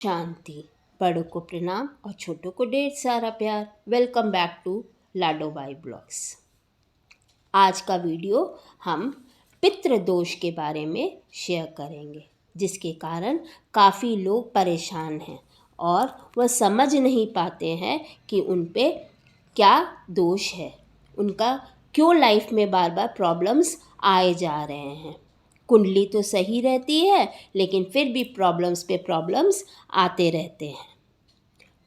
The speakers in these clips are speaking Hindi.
शांति। बड़ों को प्रणाम और छोटों को ढेर सारा प्यार। Welcome back to Ladobai blogs. आज का वीडियो हम पितृदोष के बारे में शेयर करेंगे, जिसके कारण काफ़ी लोग परेशान हैं और वह समझ नहीं पाते हैं कि उन पे क्या दोष है, उनका क्यों लाइफ में बार बार प्रॉब्लम्स आए जा रहे हैं। कुंडली तो सही रहती है, लेकिन फिर भी प्रॉब्लम्स पे प्रॉब्लम्स आते रहते हैं।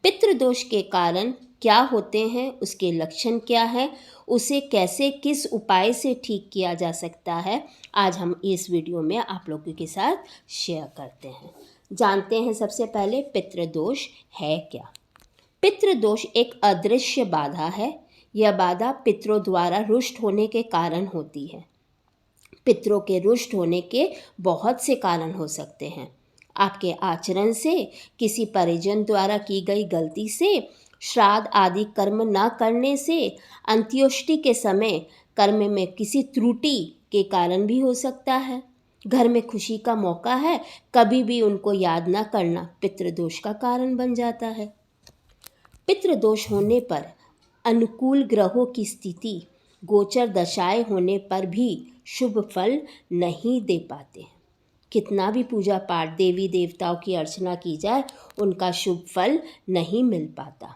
पितृदोष के कारण क्या होते हैं, उसके लक्षण क्या है, उसे कैसे किस उपाय से ठीक किया जा सकता है, आज हम इस वीडियो में आप लोगों के साथ शेयर करते हैं। जानते हैं सबसे पहले पितृदोष है क्या। पितृदोष एक अदृश्य बाधा है। यह बाधा पितरों द्वारा रुष्ट होने के कारण होती है। पितरों के रुष्ट होने के बहुत से कारण हो सकते हैं। आपके आचरण से, किसी परिजन द्वारा की गई गलती से, श्राद्ध आदि कर्म न करने से, अंत्योष्टि के समय कर्म में किसी त्रुटि के कारण भी हो सकता है। घर में खुशी का मौका है, कभी भी उनको याद न करना पितृदोष का कारण बन जाता है। पितृदोष होने पर अनुकूल ग्रहों की स्थिति, गोचर दशाएं होने पर भी शुभ फल नहीं दे पाते। कितना भी पूजा पाठ, देवी देवताओं की अर्चना की जाए, उनका शुभ फल नहीं मिल पाता।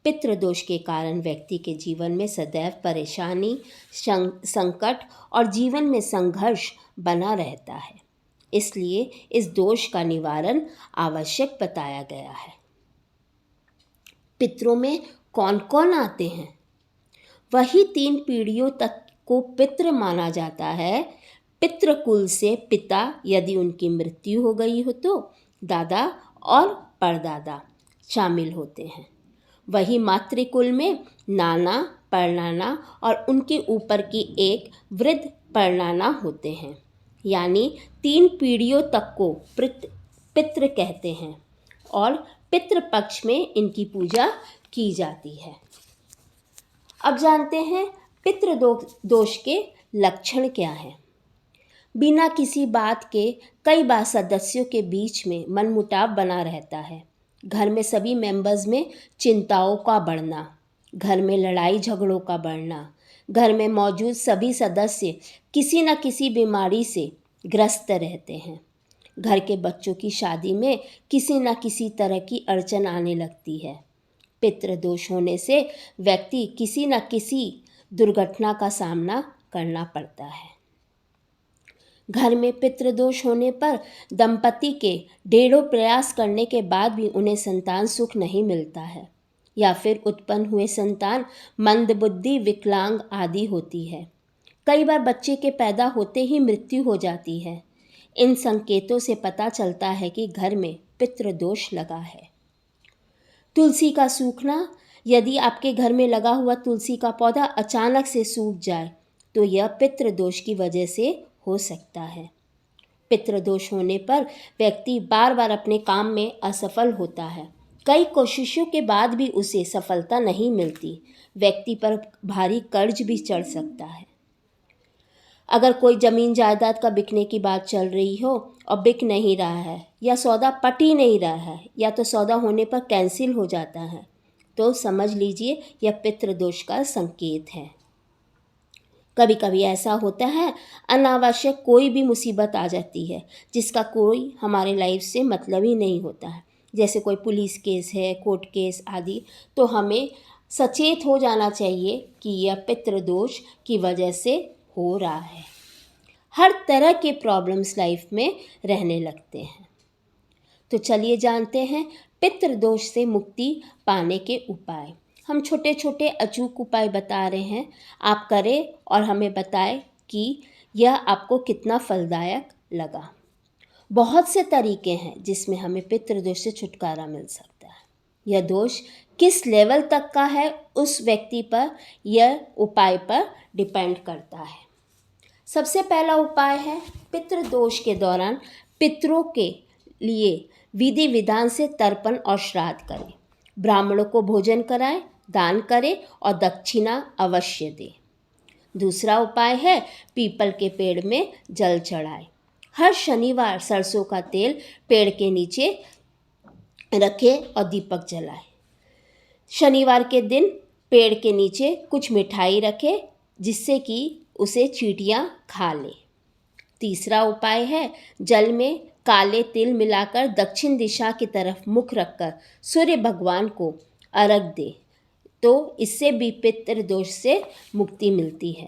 पितृदोष के कारण व्यक्ति के जीवन में सदैव परेशानी, संकट और जीवन में संघर्ष बना रहता है। इसलिए इस दोष का निवारण आवश्यक बताया गया है। पितरों में कौन कौन आते हैं? वही 3 पीढ़ियों तक को पितृ माना जाता है। पितृकुल से पिता, यदि उनकी मृत्यु हो गई हो तो दादा और परदादा शामिल होते हैं। वही मातृकुल में नाना, परनाना और उनके ऊपर की एक वृद्ध परनाना होते हैं। यानी 3 पीढ़ियों तक को पितृ कहते हैं और पितृपक्ष में इनकी पूजा की जाती है। अब जानते हैं पितृदोष के लक्षण क्या हैं। बिना किसी बात के कई बार सदस्यों के बीच में मनमुटाव बना रहता है। घर में सभी मेंबर्स में चिंताओं का बढ़ना, घर में लड़ाई झगड़ों का बढ़ना, घर में मौजूद सभी सदस्य किसी न किसी बीमारी से ग्रस्त रहते हैं। घर के बच्चों की शादी में किसी न किसी तरह की अड़चन आने लगती है। पितृदोष होने से व्यक्ति किसी न किसी दुर्घटना का सामना करना पड़ता है। घर में पितृदोष होने पर दंपति के ढेरों प्रयास करने के बाद भी उन्हें संतान सुख नहीं मिलता है, या फिर उत्पन्न हुए संतान मंदबुद्धि, विकलांग आदि होती है। कई बार बच्चे के पैदा होते ही मृत्यु हो जाती है। इन संकेतों से पता चलता है कि घर में पितृदोष लगा है। तुलसी का सूखना, यदि आपके घर में लगा हुआ तुलसी का पौधा अचानक से सूख जाए तो यह पितृदोष की वजह से हो सकता है। पितृदोष होने पर व्यक्ति बार बार अपने काम में असफल होता है। कई कोशिशों के बाद भी उसे सफलता नहीं मिलती। व्यक्ति पर भारी कर्ज भी चढ़ सकता है। अगर कोई ज़मीन जायदाद का बिकने की बात चल रही हो और बिक नहीं रहा है, या सौदा पट ही नहीं रहा है, या तो सौदा होने पर कैंसिल हो जाता है, तो समझ लीजिए यह पितृदोष का संकेत है। कभी कभी ऐसा होता है, अनावश्यक कोई भी मुसीबत आ जाती है जिसका कोई हमारे लाइफ से मतलब ही नहीं होता है। जैसे कोई पुलिस केस है, कोर्ट केस आदि, तो हमें सचेत हो जाना चाहिए कि यह पितृदोष की वजह से हो रहा है। हर तरह के प्रॉब्लम्स लाइफ में रहने लगते हैं। तो चलिए जानते हैं पितृदोष से मुक्ति पाने के उपाय। हम छोटे छोटे अचूक उपाय बता रहे हैं, आप करें और हमें बताएं कि यह आपको कितना फलदायक लगा। बहुत से तरीके हैं जिसमें हमें पितृदोष से छुटकारा मिल सकता है। यह दोष किस लेवल तक का है उस व्यक्ति पर, यह उपाय पर डिपेंड करता है। सबसे पहला उपाय है, पितृदोष के दौरान पितरों के लिए विधि विधान से तर्पण और श्राद्ध करें। ब्राह्मणों को भोजन कराएं, दान करें और दक्षिणा अवश्य दें। दूसरा उपाय है, पीपल के पेड़ में जल चढ़ाएं। हर शनिवार सरसों का तेल पेड़ के नीचे रखे और दीपक जलाए। शनिवार के दिन पेड़ के नीचे कुछ मिठाई रखे जिससे कि उसे चींटियाँ खा ले। तीसरा उपाय है जल में काले तिल मिलाकर दक्षिण दिशा की तरफ मुख रखकर सूर्य भगवान को अर्घ दे, तो इससे भी पितृ दोष से मुक्ति मिलती है।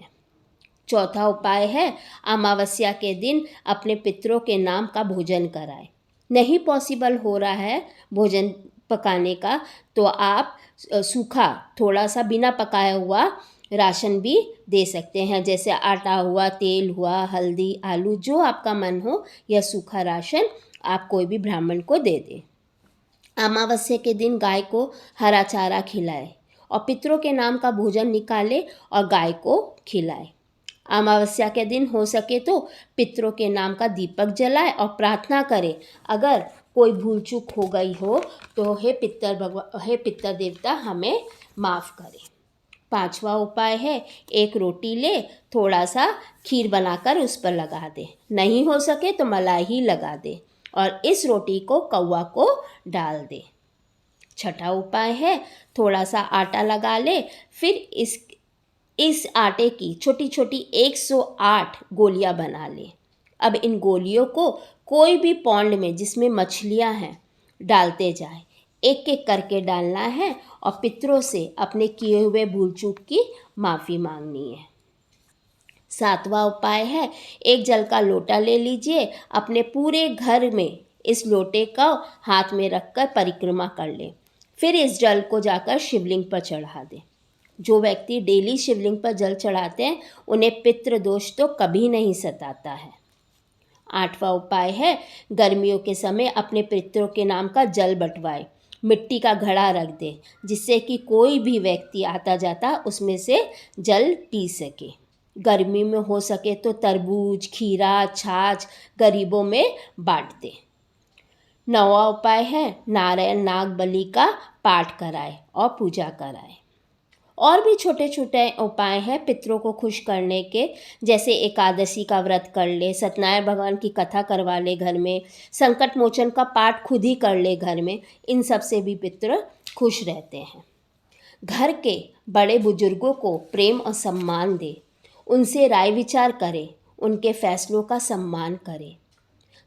चौथा उपाय है अमावस्या के दिन अपने पितरों के नाम का भोजन कराएं। नहीं पॉसिबल हो रहा है भोजन पकाने का, तो आप सूखा थोड़ा सा बिना पकाया हुआ राशन भी दे सकते हैं, जैसे आटा हुआ, तेल हुआ, हल्दी, आलू, जो आपका मन हो यह सूखा राशन आप कोई भी ब्राह्मण को दे दें। अमावस्या के दिन गाय को हरा चारा खिलाए और पितरों के नाम का भोजन निकाले और गाय को खिलाए। अमावस्या के दिन हो सके तो पितरों के नाम का दीपक जलाए और प्रार्थना करें, अगर कोई भूल चूक हो गई हो तो हे पितर देवता हमें माफ़ करें। पांचवा उपाय है एक रोटी ले, थोड़ा सा खीर बनाकर उस पर लगा दे, नहीं हो सके तो मलाई ही लगा दे और इस रोटी को कौवा को डाल दे। छठा उपाय है थोड़ा सा आटा लगा ले, फिर इस आटे की छोटी छोटी 108 गोलियां बना ले। अब इन गोलियों को कोई भी पॉन्ड में जिसमें मछलियां हैं डालते जाए, एक एक करके डालना है और पितरों से अपने किए हुए भूल चूक की माफ़ी मांगनी है। सातवां उपाय है एक जल का लोटा ले लीजिए, अपने पूरे घर में इस लोटे का हाथ में रखकर परिक्रमा कर ले, फिर इस जल को जाकर शिवलिंग पर चढ़ा दें। जो व्यक्ति डेली शिवलिंग पर जल चढ़ाते हैं उन्हें पितृ दोष तो कभी नहीं सताता है। आठवां उपाय है गर्मियों के समय अपने पितरों के नाम का जल बटवाए, मिट्टी का घड़ा रख दे जिससे कि कोई भी व्यक्ति आता जाता उसमें से जल पी सके। गर्मी में हो सके तो तरबूज, खीरा, छाछ गरीबों में बांट दे। नौवां उपाय है नारायण नाग बलि का पाठ कराए और पूजा कराए। और भी छोटे छोटे उपाय हैं पितरों को खुश करने के, जैसे एकादशी का व्रत कर ले, सत्यनारायण भगवान की कथा करवा ले घर में, संकट मोचन का पाठ खुद ही कर ले घर में, इन सब से भी पितर खुश रहते हैं। घर के बड़े बुजुर्गों को प्रेम और सम्मान दे, उनसे राय विचार करे, उनके फैसलों का सम्मान करे।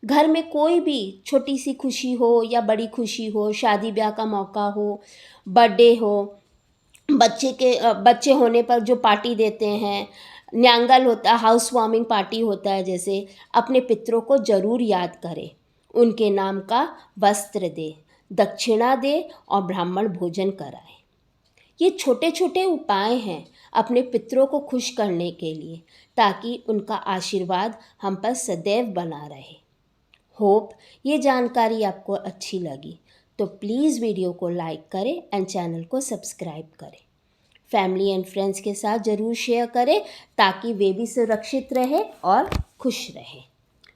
घर में कोई भी छोटी सी खुशी हो या बड़ी खुशी हो, शादी ब्याह का मौका हो, बर्थडे हो, बच्चे होने पर जो पार्टी देते हैं, न्यांगल होता है, हाउस वार्मिंग पार्टी होता है, जैसे अपने पितरों को ज़रूर याद करें, उनके नाम का वस्त्र दे, दक्षिणा दे और ब्राह्मण भोजन कराए। ये छोटे छोटे उपाय हैं अपने पितरों को खुश करने के लिए, ताकि उनका आशीर्वाद हम पर सदैव बना रहे। होप ये जानकारी आपको अच्छी लगी, तो प्लीज़ वीडियो को लाइक करें एंड चैनल को सब्सक्राइब करें। फैमिली एंड फ्रेंड्स के साथ ज़रूर शेयर करें ताकि वे भी सुरक्षित रहे और खुश रहे।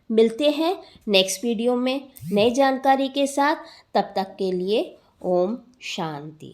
मिलते हैं नेक्स्ट वीडियो में नई जानकारी के साथ, तब तक के लिए ओम शांति।